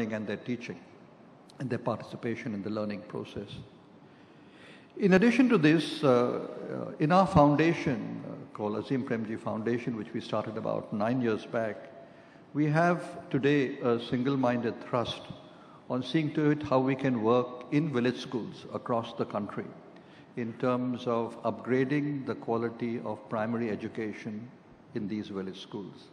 and their teaching and their participation in the learning process. In addition to this, in our foundation called Azim Premji Foundation, which we started about 9 years back, we have today a single-minded thrust on seeing to it how we can work in village schools across the country in terms of upgrading the quality of primary education in these village schools.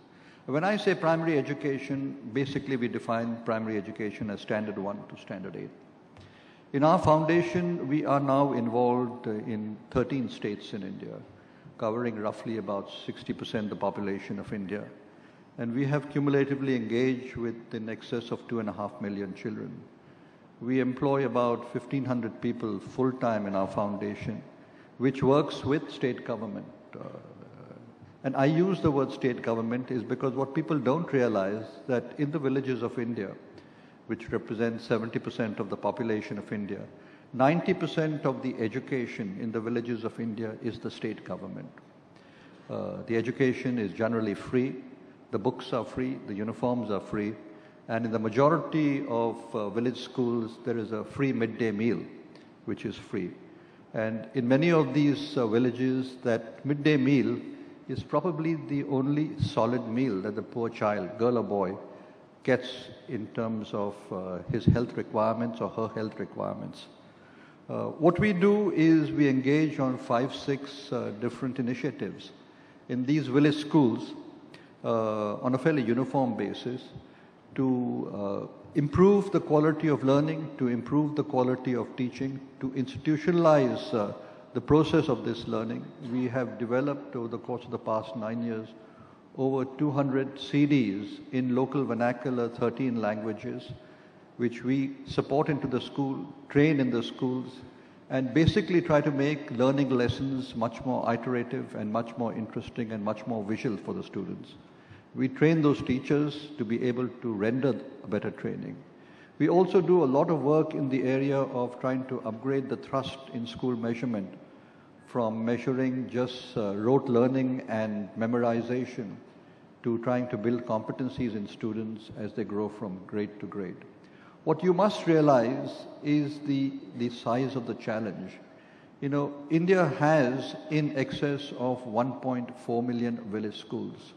When I say primary education, basically we define primary education as Standard 1 to Standard 8. In our foundation, we are now involved in 13 states in India, covering roughly about 60% the population of India. And we have cumulatively engaged with in excess of 2.5 million children. We employ about 1,500 people full-time in our foundation, which works with state government. And I use the word state government is because what people don't realize that in the villages of India, which represents 70% of the population of India, 90% of the education in the villages of India is the state government. The education is generally free, the books are free, the uniforms are free, and in the majority of village schools, there is a free midday meal, which is free. And in many of these villages, that midday meal is probably the only solid meal that the poor child, girl or boy, gets in terms of his health requirements or her health requirements. What we do is we engage on 5-6 different initiatives in these village schools on a fairly uniform basis to improve the quality of learning, to improve the quality of teaching, to institutionalize the process of this learning. We have developed over the course of the past 9 years over 200 CDs in local vernacular 13 languages, which we support into the school, train in the schools, and basically try to make learning lessons much more iterative and much more interesting and much more visual for the students. We train those teachers to be able to render a better training. We also do a lot of work in the area of trying to upgrade the thrust in school measurement from measuring just rote learning and memorization to trying to build competencies in students as they grow from grade to grade. What you must realize is the size of the challenge. You know, India has in excess of 1.4 million village schools.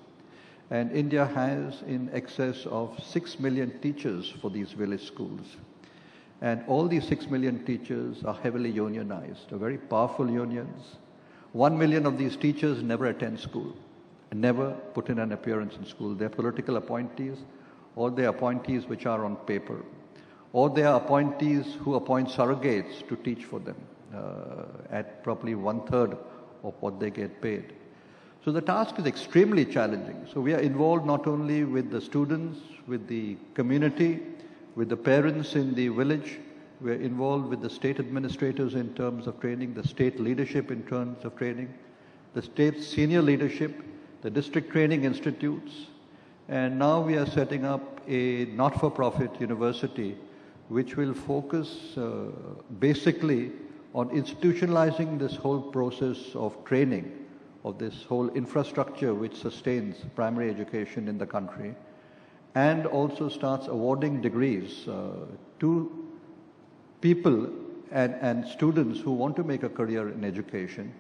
And India has in excess of 6 million teachers for these village schools. And all these 6 million teachers are heavily unionized, are very powerful unions. 1 million of these teachers never attend school, never put in an appearance in school. They're political appointees, or they're appointees which are on paper, or they are appointees who appoint surrogates to teach for them at probably 1/3 of what they get paid. So the task is extremely challenging. So we are involved not only with the students, with the community, with the parents in the village. We are involved with the state administrators in terms of training, the state leadership in terms of training, the state senior leadership, the district training institutes. And now we are setting up a not-for-profit university which will focus basically on institutionalizing this whole process of training, of this whole infrastructure which sustains primary education in the country, and also starts awarding degrees to people and students who want to make a career in education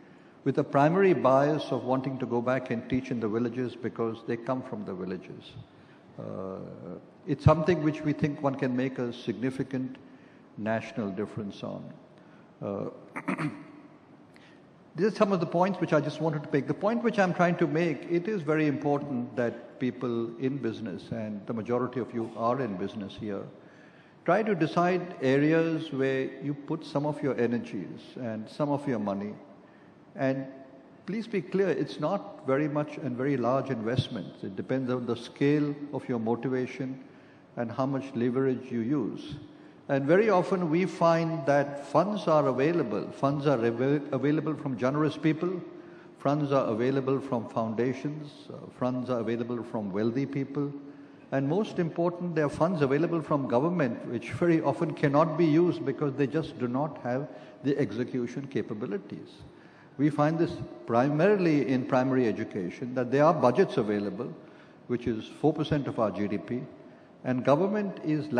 with a primary bias of wanting to go back and teach in the villages because they come from the villages. It's something which we think one can make a significant national difference on. These are some of the points which I just wanted to make. The point which I'm trying to make, it is very important that people in business, and the majority of you are in business here, try to decide areas where you put some of your energies and some of your money. And please be clear, it's not very much and very large investments. It depends on the scale of your motivation and how much leverage you use. And very often we find that funds are available. Funds are available from generous people. Funds are available from foundations. Funds are available from wealthy people. And most important, there are funds available from government, which very often cannot be used because they just do not have the execution capabilities. We find this primarily in primary education, that there are budgets available, which is 4% of our GDP, and government is